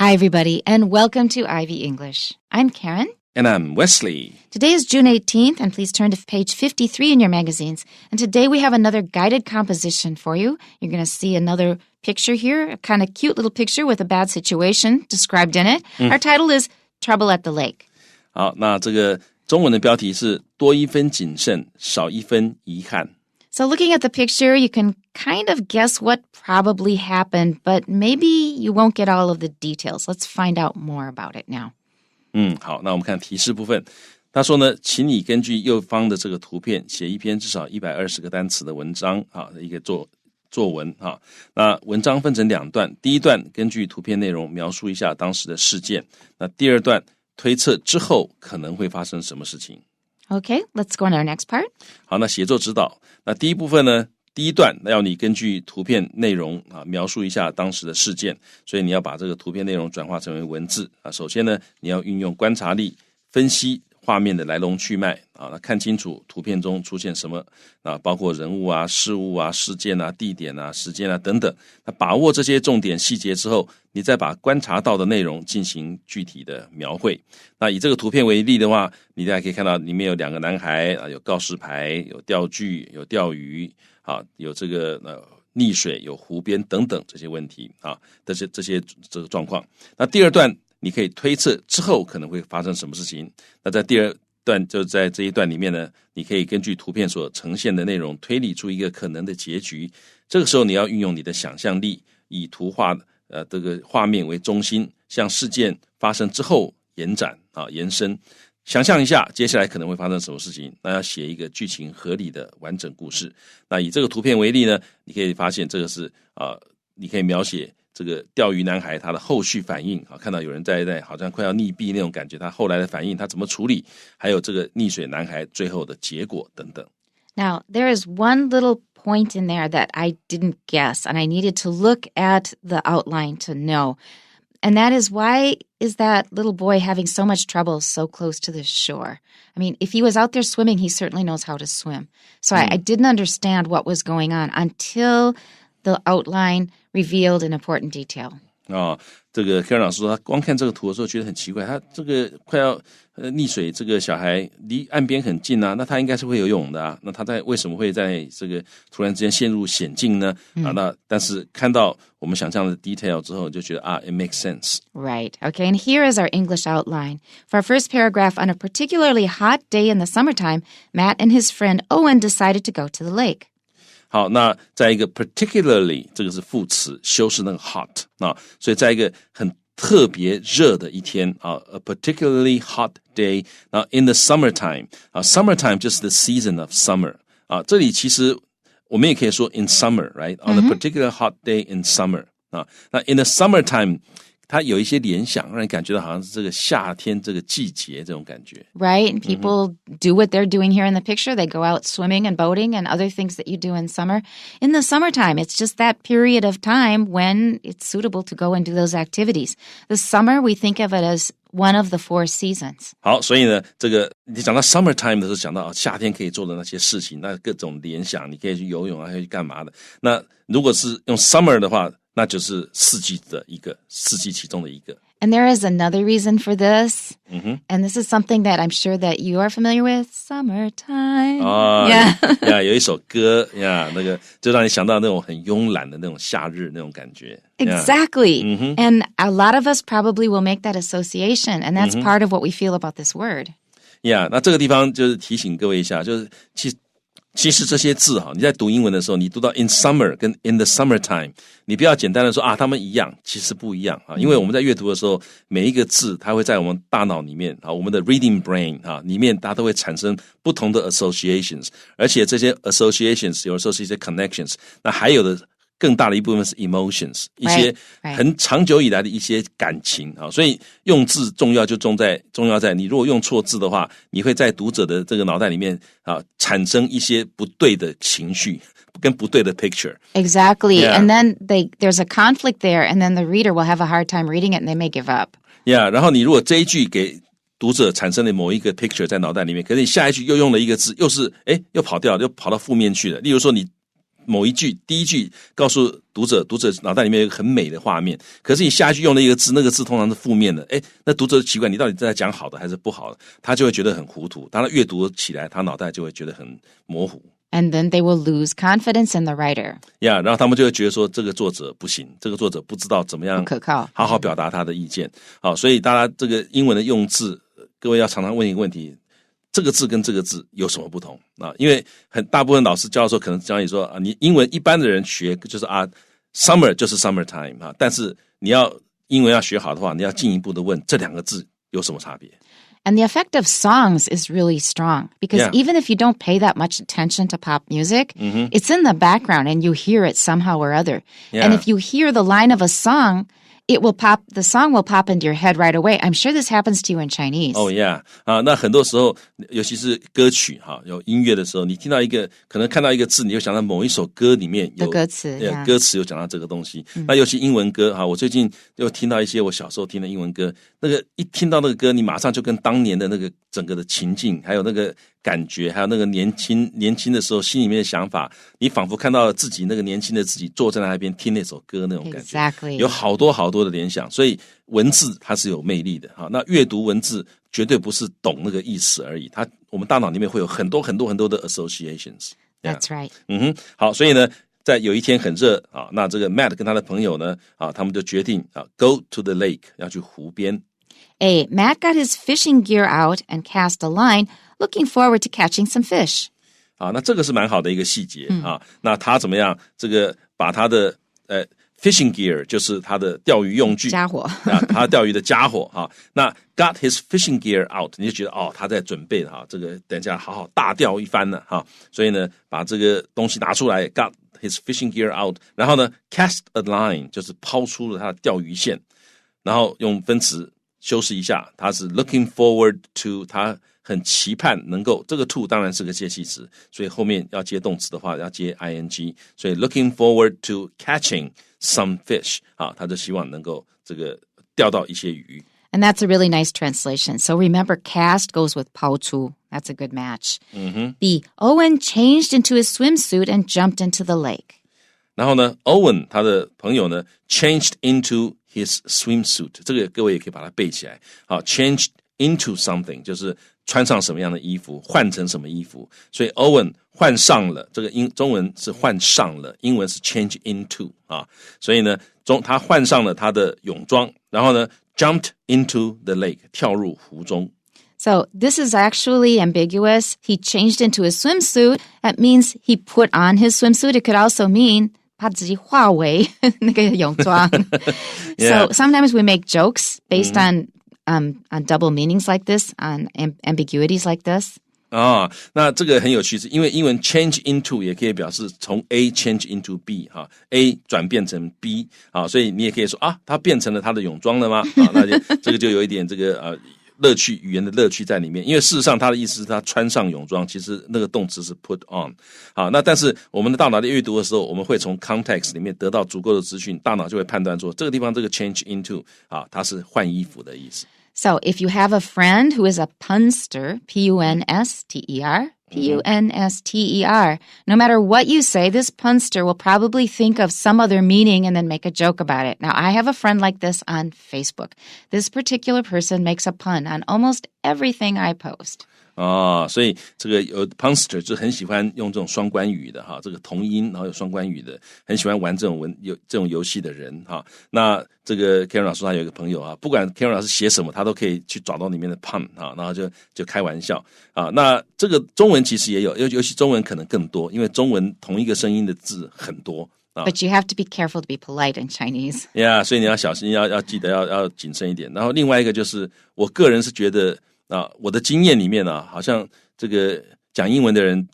Hi, everybody, and welcome to Ivy English. I'm Karen. And I'm Wesley. Today is June 18th, and please turn to page 53 in your magazines. And today we have another guided composition for you. You're going to see another picture here, a kind of cute little picture with a bad situation described in it. Our title is Trouble at the Lake. 好，那这个中文的标题是多一分谨慎，少一分遗憾。So looking at the picture, you can kind of guess what probably happened, but maybe you won't get all of the details. Let's find out more about it now. 好，那我们看提示部分。他说呢，请你根据右方的这个图片写一篇至少120个单词的文章啊，一个作文啊。那文章分成两段，第一段根据图片内容描述一下当时的事件，那第二段推测之后可能会发生什么事情。Okay, let's go on our next part. 好，那写作指导。那第一部分呢，第一段要你根据图片内容描述一下当时的事件，所以你要把这个图片内容转化成为文字啊。首先呢，你要运用观察力分析画面的来龙去脉啊，看清楚图片中出现什么啊，包括人物啊、事物啊、事件啊、地点啊、时间啊等等。那把握这些重点细节之后，你再把观察到的内容进行具体的描绘。那以这个图片为例的话，你大家可以看到里面有两个男孩啊，有告示牌，有钓具，有钓鱼啊，有这个溺水，有湖边等等这些问题啊，这个状况。那第二段你可以推测之后可能会发生什么事情。那在第二段，就在这一段里面呢，你可以根据图片所呈现的内容推理出一个可能的结局。这个时候你要运用你的想象力，以图画这个画面为中心，向事件发生之后延伸。想象一下接下来可能会发生什么事情，那要写一个剧情合理的完整故事。那以这个图片为例呢，你可以发现这个是你可以描写这个钓鱼男孩他的后续反应啊，看到有人在好像快要溺毙那种感觉，他后来的反应他怎么处理，还有这个溺水男孩最后的结果等等。Now, there is one little point in there that I didn't guess, and I needed to look at the outline to know. And that is, why is that little boy having so much trouble so close to the shore? I mean, if he was out there swimming, he certainly knows how to swim. So I didn't understand what was going on until the outline revealed an important detail. 这个 Karen 老师说他光看这个图的时候觉得很奇怪，他这个快要溺水，这个小孩离岸边很近啊，那他应该是会游泳的啊，那他为什么会在这个突然之间陷入险境呢？那但是看到我们想象的 detail 之后就觉得it makes sense. Right. Okay, and here is our English outline. For our first paragraph, on a particularly hot day in the summertime, Matt and his friend Owen decided to go to the lake. 好，那在一个 particularly 这个是副词，修饰那个 hot 所以在一个很特别热的一天a particularly hot day. Now in the summertime, summertime just the season of summer. 这里其实我们也可以说 in summer, right? On a particular hot day in summer. 那 in the summertime, 它有一些联想，让人感觉到好像是这个夏天这个季节这种感觉。Right, and people do what they're doing here in the picture. They go out swimming and boating and other things that you do in summer. In the summertime, it's just that period of time when it's suitable to go and do those activities. The summer, we think of it as one of the 4 seasons. 好，所以呢，这个你讲到 summertime 的时候，讲到夏天可以做的那些事情，那各种联想，你可以去游泳啊，可以去干嘛的。那如果是用 summer 的话，那就是四季其中的一个。And there is another reason for this, and this is something that I'm sure that you are familiar with, summertime. 有一首歌那个就让你想到那种很慵懒的那种夏日那种感觉。Exactly. And a lot of us probably will make that association, and that's part of what we feel about this word. 那这个地方就是提醒各位一下，就是其实这些字你在读英文的时候，你读到 in summer 跟 in the summertime， 你不要简单的说他们一样，其实不一样因为我们在阅读的时候，每一个字它会在我们大脑里面我们的 reading brain 里面它都会产生不同的 associations， 而且这些 associations 有的时候是一些 connections， 那还有的更大的一部分是 emotions， 一些很长久以来的一些感情所以用字重要在你如果用错字的话，你会在读者的这个脑袋里面产生一些不对的情绪跟不对的 picture. Exactly. And then there's a conflict there, and then the reader will have a hard time reading it and they may give up.然后你如果这一句给读者产生了某一个 picture 在脑袋里面，可是你下一句又用了一个字，又是又跑掉，又跑到负面去了。例如说你某一句第一句告诉读者脑袋里面有一个很美的画面，可是你下一句用了一个字，那个字通常是负面的，那读者奇怪你到底在讲好的还是不好的，他就会觉得很糊涂，当他阅读起来他脑袋就会觉得很模糊。And then they will lose confidence in the writer. 然后他们就会觉得说这个作者不行，这个作者不知道怎么样不可靠，好好表达他的意见。好，所以大家这个英文的用字，各位要常常问一个问题，这个字跟这个字有什么不同啊？因为大部分老师教的时候可能教你说啊，你英文一般的人学就是summer 就是 summertime 啊，但是你要英文要学好的话，你要进一步的问这两个字有什么差别。And the effect of songs is really strong because even if you don't pay that much attention to pop music, it's in the background and you hear it somehow or other. And if you hear the line of a song, the song will pop into your head right away. I'm sure this happens to you in Chinese. Oh yeah. 那很多时候尤其是歌曲有音乐的时候，你听到可能看到一个字，你就想到某一首歌里面有歌词有讲到这个东西。那尤其英文歌我最近又听到一些我小时候听的英文歌，那个一听到那个歌，你马上就跟当年的那个整个的情境，还有那个感觉，还有那个年轻的时候心里面的想法，你仿佛看到了自己那个年轻的自己坐在那边听那首歌那种感觉。Exactly. 有好多的联想，所以文字它是有魅力的。那阅读文字绝对不是懂那个意思而已，我们大脑里面会有很多的 associations. That's right. 好，所以呢在有一天很热那这个 Matt 跟他的朋友呢他们就决定go to the lake 要去湖边。Matt got his fishing gear out and cast a line, looking forward to catching some fish. 那这个是蛮好的一个细节那他怎么样？这个把他的fishing gear 就是他的钓鱼用具家伙他钓鱼的家伙那 got his fishing gear out 你就觉得他在准备这个等一下好好大钓一番了所以呢把这个东西拿出来 got his fishing gear out 然后呢 cast a line 就是抛出了他的钓鱼线，然后用分词修饰一下，他是 looking forward to 他很期盼能够，这个 to 当然是个介系词，所以后面要接动词的话要接 ing， 所以 looking forward to catching some fish 他就希望能够这个钓到一些鱼。And that's a really nice translation. So remember, cast goes with 抛出. That's a good match. The Owen changed into his swimsuit and jumped into the lake. 然后呢 Owen 他的朋友呢 changed into his swimsuit， 这个各位也可以把它背起来changed into something 就是穿上什么样的衣服，换成什么衣服，所以 Owen 换上了，这个中文是换上了，英文是 change into 所以呢他换上了他的泳装，然后呢 jumped into the lake 跳入湖中。So this is actually ambiguous. He changed into his swimsuit. That means he put on his swimsuit. It could also mean 把自己化为那个泳装。So sometimes we make jokes based on double meanings like this, on ambiguities like this. 那这个很有趣，是因为英文 change into 也可以表示从 A change into B A 转变成 B 所以你也可以说他变成了他的泳装了吗？那这个就有一点这个乐趣，语言的乐趣在里面，因为事实上他的意思是他穿上泳装，其实那个动词是 put on 那但是我们的大脑在阅读的时候，我们会从 context 里面得到足够的资讯，大脑就会判断说这个地方这个 change into 它是换衣服的意思。So if you have a friend who is a punster, P-U-N-S-T-E-R, P-U-N-S-T-E-R, no matter what you say, this punster will probably think of some other meaning and then make a joke about it. Now, I have a friend like this on Facebook. This particular person makes a pun on almost everything I post. 所以这个有 punster 就很喜欢用这种双关语的这个同音然后有双关语的，很喜欢玩这种游戏的人那这个 Karen 老师他有一个朋友不管 Karen 老师写什么，他都可以去找到里面的 pun 然后就开玩笑那这个中文其实也有，尤其中文可能更多，因为中文同一个声音的字很多。But you have to be careful to be polite in Chinese. Yeah， 所以你要小心，要记得要谨慎一点。然后另外一个就是我个人是觉得我的经验里面好像这个讲英文的人，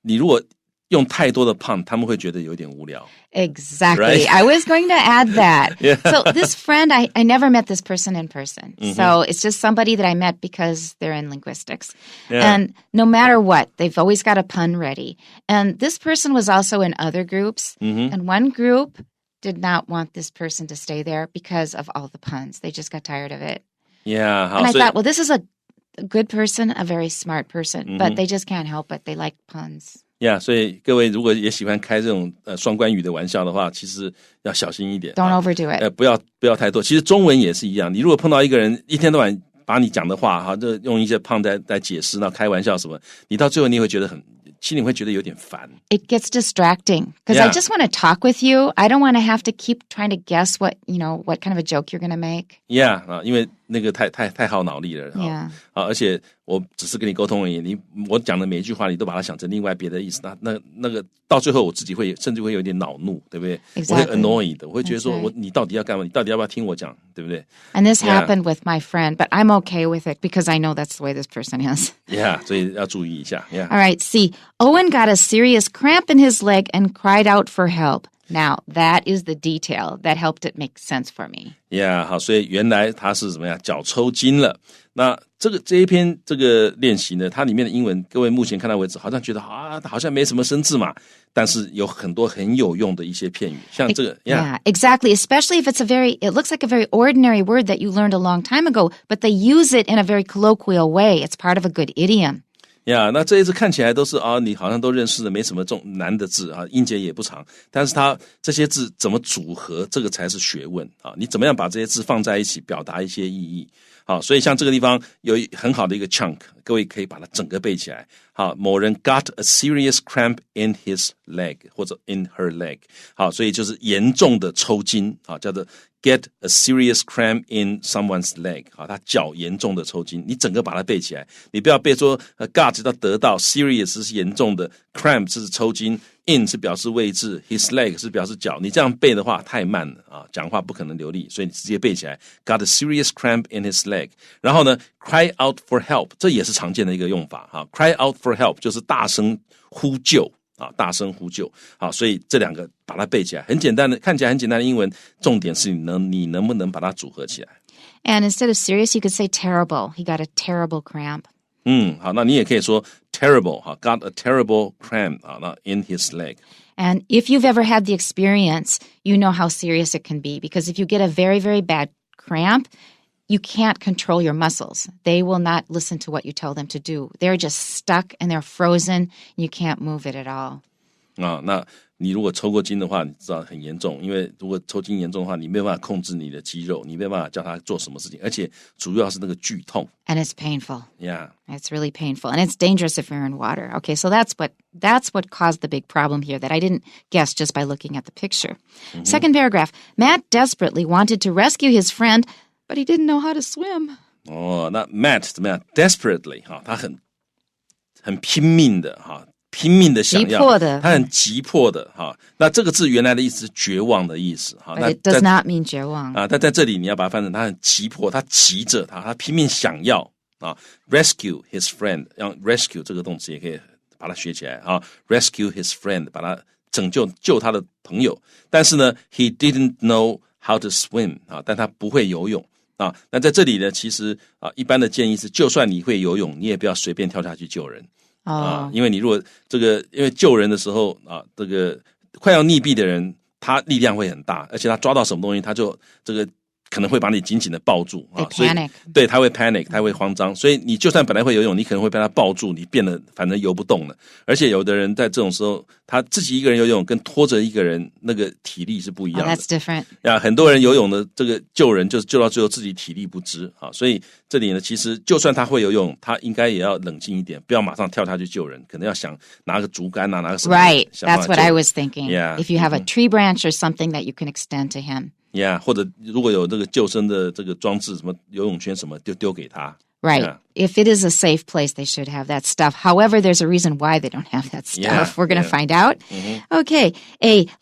你如果用太多的 pun， 他们会觉得有点无聊。Exactly. Right? I was going to add that. So this friend, I never met this person in person. So it's just somebody that I met because they're in linguistics. And no matter what, they've always got a pun ready. And this person was also in other groups. And one group did not want this person to stay there because of all the puns. They just got tired of it. Yeah. And I thought, well, this is a good person, a very smart person, but they just can't help it. They like puns. Yeah， 所以各位如果也喜欢开这种双关语的玩笑的话，其实要小心一点。Don't overdo it. 不要太多。其实中文也是一样，你如果碰到一个人一天到晚把你讲的话哈，就用一些胖在解释，然后开玩笑什么，你到最后你会觉得心里会觉得有点烦。It gets distracting because I just want to talk with you. I don't want to have to keep trying to guess what kind of a joke you're going to make. Yeah， 因为那个太耗脑力了。Yeah. 而且我只是跟你沟通而已，我讲的每一句话你都把它想成另外别的意思，那个到最后我自己甚至会有点恼怒，对不对？ Exactly. 我会 annoyed 的，我会觉得说你到底要干嘛？你到底要不要听我讲，对不对？ And this happened with my friend, but I'm okay with it because I know that's the way this person is. Yeah， 所以要注意一下。Yeah. All right, see, Owen got a serious cramp in his leg and cried out for help. Now, that is the detail that helped it make sense for me. Yeah， 好，所以原来他是怎么样？脚抽筋了。那这一篇这个练习呢，它里面的英文，各位目前看到为止，好像觉得好像没什么生字嘛，但是有很多很有用的一些片语，像这个 Yeah, exactly. Especially if it looks like a very ordinary word that you learned a long time ago, but they use it in a very colloquial way. It's part of a good idiom. 那这一次看起来都是你好像都认识的，没什么难的字啊，音节也不长，但是它这些字怎么组合，这个才是学问啊！你怎么样把这些字放在一起，表达一些意义？好，所以像这个地方有很好的一个 chunk， 各位可以把它整个背起来。好，某人 got a serious cramp in his leg 或者 in her leg。好，所以就是严重的抽筋，好，叫做 get a serious cramp in someone's leg。好，他脚严重的抽筋，你整个把它背起来，你不要背说got 到得到 ，serious 是严重的 ，cramp 是抽筋。in 是表示位置 ，his leg 是表示脚。你这样背的话太慢了啊，讲话不可能流利，所以你直接背起来。Got a serious cramp in his leg。然后呢 ，cry out for help， 这也是常见的一个用法哈。cry out for help 就是大声呼救啊，大声呼救。好，所以这两个把它背起来，很简单的，看起来很简单的英文，重点是你能不能把它组合起来。And instead of serious, you could say terrible. He got a terrible cramp. 好，那你也可以说 terrible 哈 ，got a terrible cramp 啊，那 in his leg。And if you've ever had the experience, you know how serious it can be because if you get a very, very bad cramp, you can't control your muscles. They will not listen to what you tell them to do. They're just stuck and they're frozen. You can't move it at all. 那你如果抽过筋的话，你知道很严重，因为如果抽筋严重的话，你没有办法控制你的肌肉，你没有办法叫他做什么事情，而且主要是那个剧痛。And it's painful. Yeah. It's really painful. And it's dangerous if you're in water. Okay, so that's what caused the big problem here that I didn't guess just by looking at the picture. Mm-hmm. Second paragraph. Matt desperately wanted to rescue his friend, but he didn't know how to swim. 那 Matt 怎么样 ？Desperately 哈，他很拼命的哈。拼命的想要，他很急迫的哈。那这个字原来的意思是绝望的意思哈。But it does not mean 绝望啊。但在这里你要把它翻成他很急迫，他急着他拼命想要啊。Rescue his friend， 用 rescue 这个动词也可以把它学起来啊。Rescue his friend， 把他救他的朋友。但是呢 ，he didn't know how to swim 啊，但他不会游泳啊。那在这里呢，其实一般的建议是，就算你会游泳，你也不要随便跳下去救人。因为你如果因为救人的时候这个快要溺毙的人，他力量会很大，而且他抓到什么东西，他就可能会把你紧紧的抱住所以对，他会 panic， 他会慌张，所以你就算本来会游泳，你可能会被他抱住，你变得反正游不动了。而且有的人在这种时候，他自己一个人游泳跟拖着一个人那个体力是不一样的。That's different. 很多人游泳的这个救人就是救到最后自己体力不支所以这里呢，其实就算他会游泳，他应该也要冷静一点，不要马上跳下去救人，可能要想拿个竹竿拿个什么。Right, that's what I was thinking. Yeah. If you have a tree branch or something that you can extend to him.Yeah, 或者如果有这个救生的这个装置，什么游泳圈什么，就丢给他。Right. Yeah. If it is a safe place, they should have that stuff. However, there's a reason why they don't have that stuff. Yeah, We're going to find out. Mm-hmm. Okay.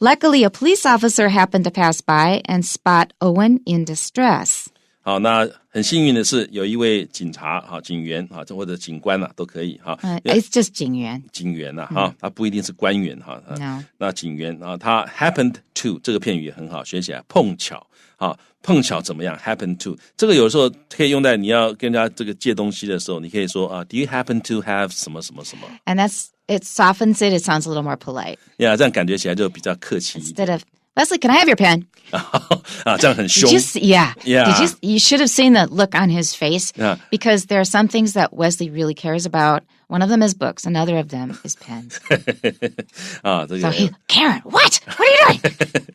Luckily, a police officer happened to pass by and spot Owen in distress. 好，那很幸运的是，有一位警察警员或者警官都可以It's just 警员。警员他不一定是官员No. 那警员他 happened to 这个片语也很好，学起来碰巧碰巧怎么样 happen to 这个有时候可以用在你要跟人家这个借东西的时候，你可以说Do you happen to have 什么什么什么 And it softens it. It sounds a little more polite. Yeah, 这样感觉起来就比较客气一点。Instead of Leslie, can I have your pen? 啊，这样很凶。Yeah. Yeah. You should have seen the look on his face. Yeah. Because there are some things that Wesley really cares about. One of them is books. Another of them is pens. 啊，这个 So Karen, what? What are you doing?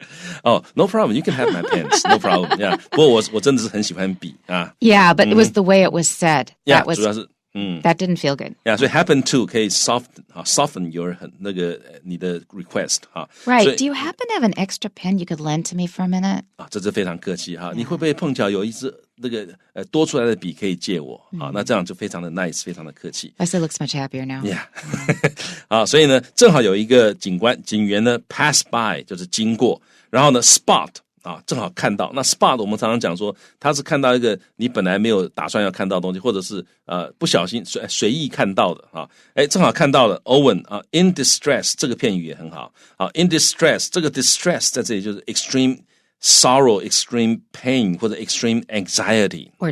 Oh, no problem. You can have my pens. No problem. Yeah. 不过我真的是很喜欢笔啊。Yeah, but it was the way it was said. Yeah, That was, 主要是that didn't feel good. Yeah, 所以 happen to 可以 soften your 那个你的 request 哈。Right. Do you happen to have an extra pen you could lend to me for a minute? 啊，这是非常客气哈。你会不会碰巧有一支那个多出来的笔可以借我啊？那这样就非常的 nice， 非常的客气。Wesley looks much happier now. Yeah. 啊，所以呢，正好有一个警员呢 pass by 就是经过，然后呢 spot。啊，正好看到那 spot， 我们常常讲说，他是看到一个你本来没有打算要看到的东西，或者是不小心随意看到的啊，正好看到了 Owen 啊 ，in distress 这个片语也很好啊 ，in distress 这个 distress 在这里就是 extreme sorrow、extreme pain 或者 extreme anxiety or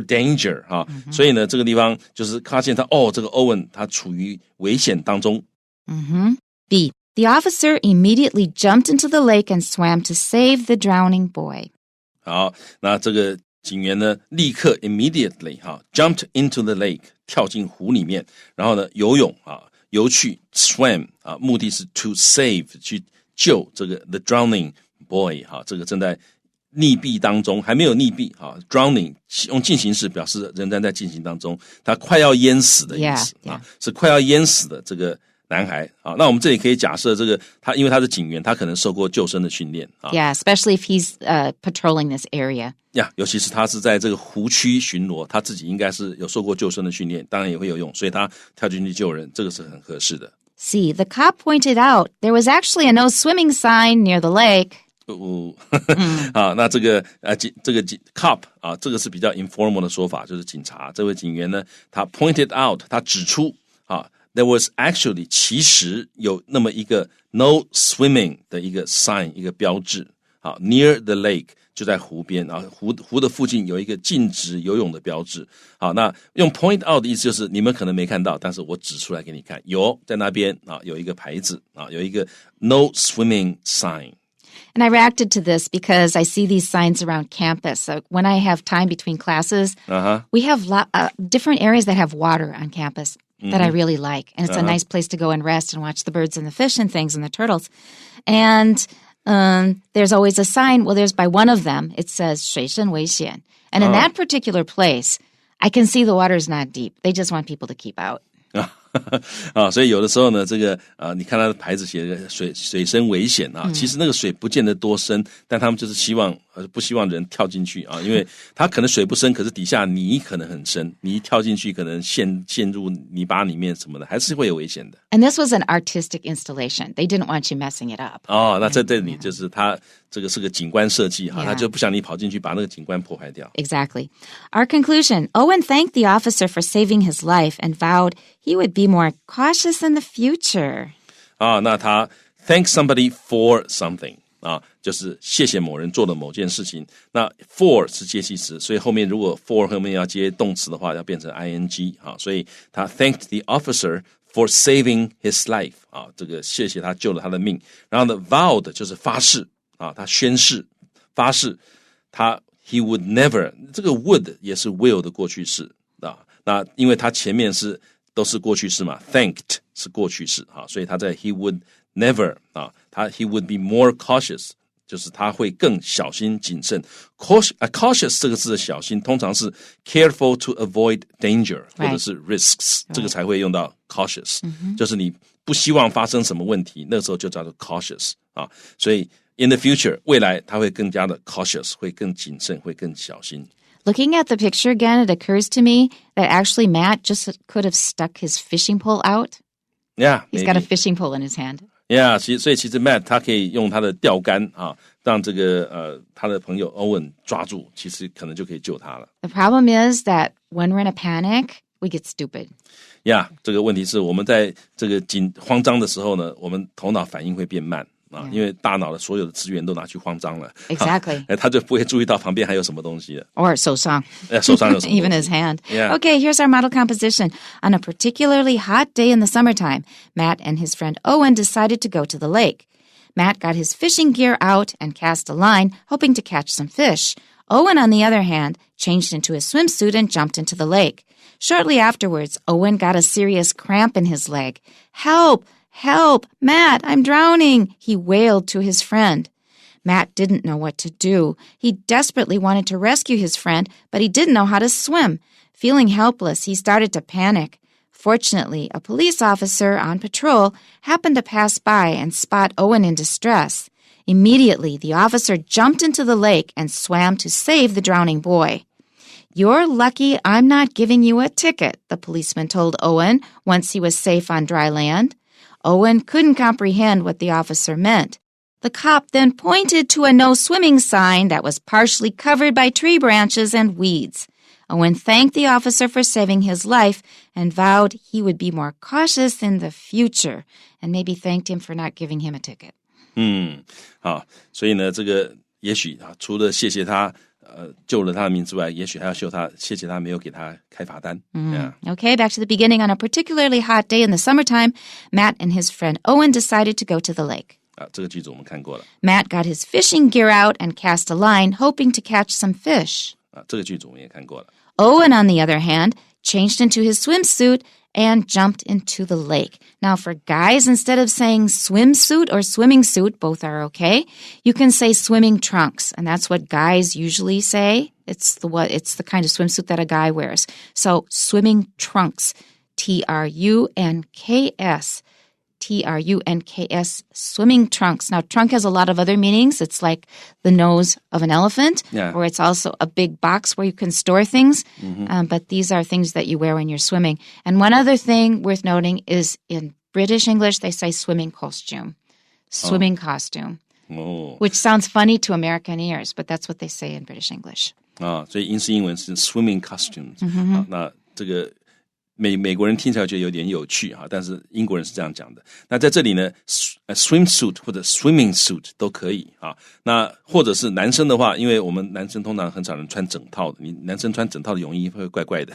danger 啊，所以呢，这个地方就是发现他这个 Owen 他处于危险当中。B.The officer immediately jumped into the lake and swam to save the drowning boy. 好，那这个警员呢，立刻 immediately jumped into the lake 跳进湖里面，然后呢游泳游去 swam 目的是 to save 去救这个 the drowning boy 这个正在溺毙当中，还没有溺毙drowning 用进行式表示仍然在进行当中，他快要淹死的意思是快要淹死的这个男孩那我们这里可以假设这个他因为他是警员，他可能受过救生的训练Yeah, especially if he's patrolling this area. 尤其是他是在这个湖区巡逻，他自己应该是有受过救生的训练，当然也会游泳，所以他跳进去救人，这个是很合适的。C. The cop pointed out there was actually a no swimming sign near the lake. 那这个cop 这个是比较 informal 的说法，就是警察。这位警员呢，他 pointed out 他指出There was actually 其实有那么一个 no swimming 的一个 sign 一个标志near the lake 就在湖边湖的附近有一个禁止游泳的标志那用 point out 的意思就是你们可能没看到，但是我指出来给你看，有在那边有一个牌子有一个 no swimming sign。And I reacted to this because I see these signs around campus. So when I have time between classes, we have different areas that have water on campus.That I really like. And it's a nice place to go and rest and watch the birds and the fish and things and the turtles. And there's always a sign. Well, there's by one of them, it says 水深危险. And in that particular place, I can see the water's not deep. They just want people to keep out. 所以有的时候呢，这个你看他的牌子写的水深危险其实那个水不见得多深，但他们就是不希望人跳进去因为他可能水不深，可是底下泥可能很深，你一跳进去可能陷入泥巴里面什么的，还是会有危险的。And this was an artistic installation. They didn't want you messing it up. 那在这里就是他这个是个景观设计他就不想你跑进去把那个景观破坏掉。Exactly. Our conclusion, Owen thanked the officer for saving his life and vowed he would be more cautious in the future. 那他 thank somebody for something就是谢谢某人做了某件事情。那 for 是介系词，所以后面如果 for 后面要接动词的话，要变成 ing 所以他 thanked the officer for saving his life 这个谢谢他救了他的命。然后呢 vowed 就是发誓他宣誓发誓他 he would never 这个 would 也是 will 的过去式那因为他前面都是过去式嘛 thanked 是过去式所以他在 he would never he would be more cautious 就是他会更小心谨慎 cautious 这个字的小心通常是 careful to avoid danger 或者是 risks 这个才会用到 cautious 就是你不希望发生什么问题，那个时候就叫做 cautious 所以 in the future 未来他会更加的 cautious 会更谨慎会更小心。Looking at the picture again, it occurs to me that actually Matt just could have stuck his fishing pole out. Yeah, He's got a fishing pole in his hand. Yeah, 所以其实 Matt 他可以用他的钓竿让这个他的朋友 Owen 抓住，其实可能就可以救他了。The problem is that when we're in a panic, we get stupid. Yeah, 这个问题是我们在这个慌张的时候呢，我们头脑反应会变慢。因为大脑的所有的资源都拿去慌张了 Exactly. 他就不会注意到旁边还有什么东西了 Or 受伤受伤有什么 Even his hand. Yeah. Okay, here's our model composition. On a particularly hot day in the summertime, Matt and his friend Owen decided to go to the lake. Matt got his fishing gear out and cast a line, hoping to catch some fish. Owen, on the other hand, changed into his swimsuit and jumped into the lake. Shortly afterwards, Owen got a serious cramp in his leg. "Help! Help! Matt, I'm drowning!" he wailed to his friend. Matt didn't know what to do. He desperately wanted to rescue his friend, but he didn't know how to swim. Feeling helpless, he started to panic. Fortunately, a police officer on patrol happened to pass by and spot Owen in distress. Immediately, the officer jumped into the lake and swam to save the drowning boy. "You're lucky I'm not giving you a ticket," the policeman told Owen once he was safe on dry land. Owen couldn't comprehend what the officer meant. The cop then pointed to a no-swimming sign that was partially covered by tree branches and weeds. Owen thanked the officer for saving his life and vowed he would be more cautious in the future, and maybe thanked him for not giving him a ticket. 好，所以呢，这个也许除了谢谢他救了他的命之外，也许还要谢谢他没有给他开罚单。Okay, back to the beginning. On a particularly hot day in the summertime, Matt and his friend Owen decided to go to the lake. 这个句子我们看过了。Matt got his fishing gear out and cast a line, hoping to catch some fish. 这个句子我们也看过了。Owen, on the other hand, changed into his swimsuit and jumped into the lake. Now, for guys, instead of saying swimsuit or swimming suit, both are okay, you can say swimming trunks, and that's what guys usually say. It's the kind of swimsuit that a guy wears. So, swimming trunks, T-R-U-N-K-S. T-R-U-N-K-S, swimming trunks. Now, trunk has a lot of other meanings. It's like the nose of an elephant, or it's also a big box where you can store things. But these are things that you wear when you're swimming. And one other thing worth noting is in British English, they say swimming costume, costume, which sounds funny to American ears, but that's what they say in British English. 所以英式英文是 swimming costumes。那这个美国人听起来觉得有点有趣但是英国人是这样讲的。那在这里呢 swimsuit 或者 swimming suit 都可以那或者是男生的话，因为我们男生通常很少人穿整套的，你男生穿整套的泳衣会怪怪的。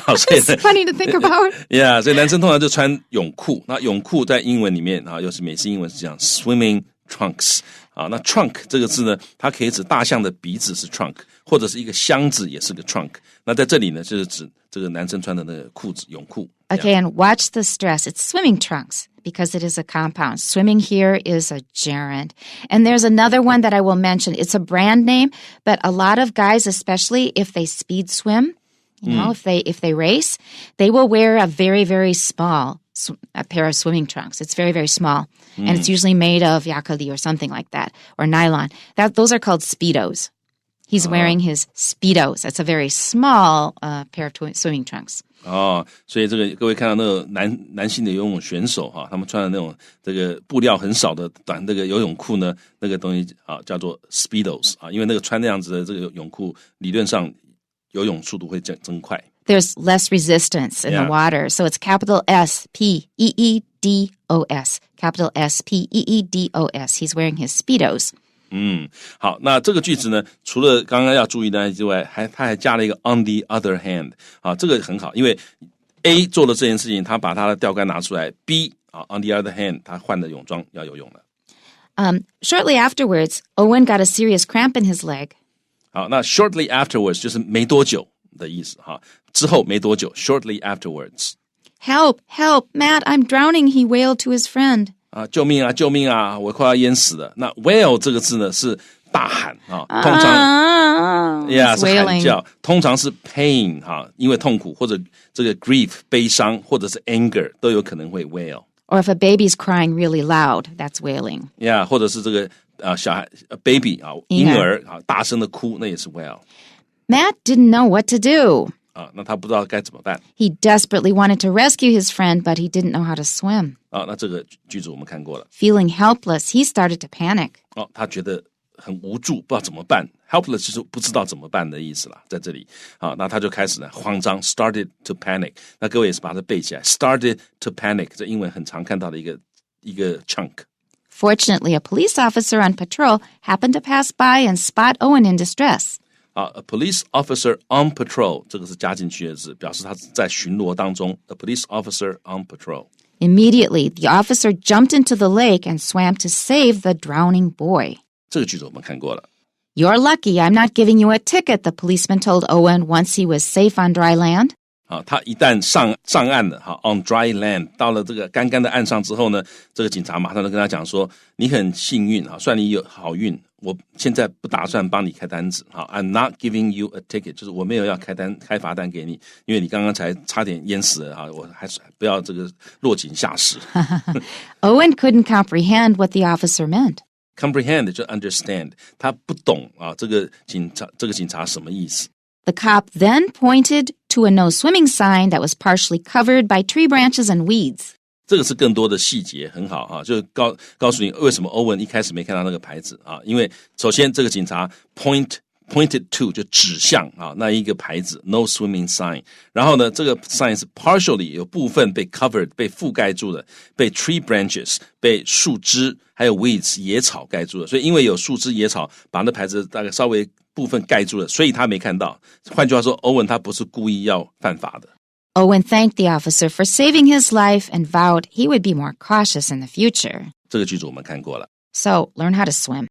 好，所以 It's funny to think about. Yeah, 所以男生通常就穿泳裤。那泳裤在英文里面又是美式英文是讲 swimming trunks。那 trunk 这个字呢，它可以指大象的鼻子是 trunk， 或者是一个箱子也是个 trunk。那在这里呢，就是指这个男生穿的那个裤子，泳裤。Okay, and watch the stress. It's swimming trunks because it is a compound. Swimming here is a gerund. And there's another one that I will mention. It's a brand name, but a lot of guys, especially if they speed swim, you know, if they race, they will wear a very, very small a pair of swimming trunks. It's very, very small. And it's usually made of yakali or something like that, or nylon. Those are called Speedos. He's wearing his Speedos. That's a very small pair of swimming trunks. 所以这个各位看到那个男性的游泳选手他们穿的那种这个布料很少的短那个游泳裤呢，那个东西叫做 Speedos 因为那个穿那样子的这个泳裤理论上游泳速度会增快。There's less resistance in the water. So it's capital S-P-E-E-D-O-S. Capital S-P-E-E-D-O-S. He's wearing his Speedos. 好，那这个句子呢，除了刚刚要注意的之外，他还加了一个 on the other hand 这个很好，因为 A 做了这件事情，他把他的钓竿拿出来 ，B on the other hand 他换了泳装要游泳了。Shortly afterwards, Owen got a serious cramp in his leg. 好，那 shortly afterwards 就是没多久的意思之后没多久 shortly afterwards. Help, help, Matt, I'm drowning, he wailed to his friend. 救命啊，救命啊，我快要淹死了。那 wail 这个字呢是大喊通常是喊叫，通常是 pain 因为痛苦或者这个 grief 悲伤或者是 anger 都有可能会 wail. Or if a baby's crying really loud, that's wailing. 或者是这个小孩 baby 婴儿大声的哭，那也是 wail. Matt didn't know what to do. 那他不知道该怎么办。He desperately wanted to rescue his friend, but he didn't know how to swim. 那这个句子我们看过了。Feeling helpless, he started to panic. 他觉得很无助，不知道怎么办。Helpless 就是不知道怎么办的意思啦，在这里。那他就开始呢慌张 ，started to panic。那各位也是把它背起来 ，started to panic， 这英文很常看到的一个 chunk。Fortunately, a police officer on patrol happened to pass by and spot Owen in distress. A police officer on patrol 这个是加进去的字，表示他在巡逻当中。A police officer on patrol. Immediately, the officer jumped into the lake and swam to save the drowning boy. 这个句子我们看过了。You're lucky I'm not giving you a ticket, the policeman told Owen once he was safe on dry land. 他一旦上岸了，on dry land， 到了这个干干的岸上之后呢，这个警察马上就跟他讲说，你很幸运，算你有好运，我现在不打算帮你开单子，I'm not giving you a ticket， 就是我没有要开罚单给你，因为你刚刚才差点淹死了，我还是不要这个落井下石。Owen couldn't comprehend what the officer meant.Comprehend 就 understand， 他不懂这个警察什么意思。The cop then pointed to a no swimming sign that was partially covered by tree branches and weeds. 这个是更多的细节，很好就告诉你为什么欧文一开始没看到那个牌子因为首先这个警察 pointed to 就指向那一个牌子 no swimming sign， 然后呢这个 sign 是 partially 有部分被 covered 被覆盖住的，被 tree branches 被树枝还有 weeds 野草盖住了，所以因为有树枝野草把那牌子大概稍微部分盖住了，所以他没看到。换句话说，欧文他不是故意要犯法的。Owen thanked the officer for saving his life and vowed he would be more cautious in the future. 这个句子我们看过了。So, learn how to swim.